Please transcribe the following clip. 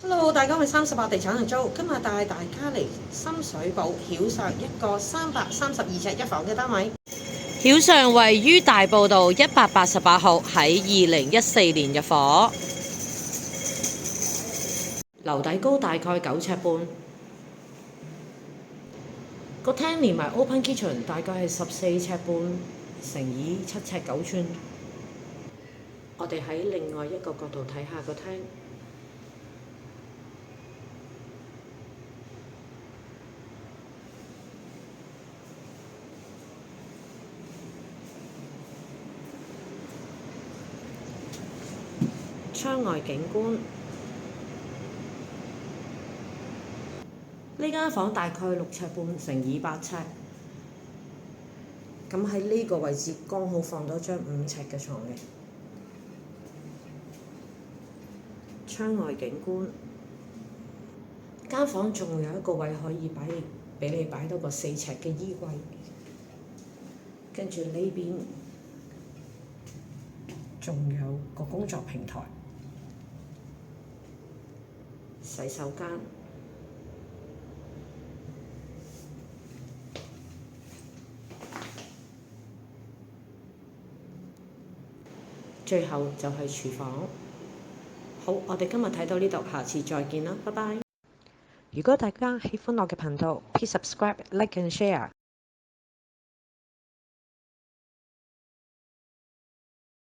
Hello，大家好，我係38地產人租，今日帶大家嚟深水埗曉上一個332尺一房嘅單位。曉上位於大埔道188號，喺2014年入伙，樓底高大概9尺半，個廳連埋 open kitchen 大概係14尺半乘以7尺9寸。我哋喺另外一個角度睇下個廳。窗外景觀，呢間房大概6尺半乘以8尺，咁喺呢個位置剛好放到張5尺嘅床嘅。窗外景觀，間房仲有一個位可以俾你擺到個4尺嘅衣櫃，跟住呢邊仲有個工作平台。洗手間，最後就係廚房。好，我哋今日睇到呢度，下次再見啦，拜拜。如果大家喜歡我嘅頻道，please subscribe、like and share。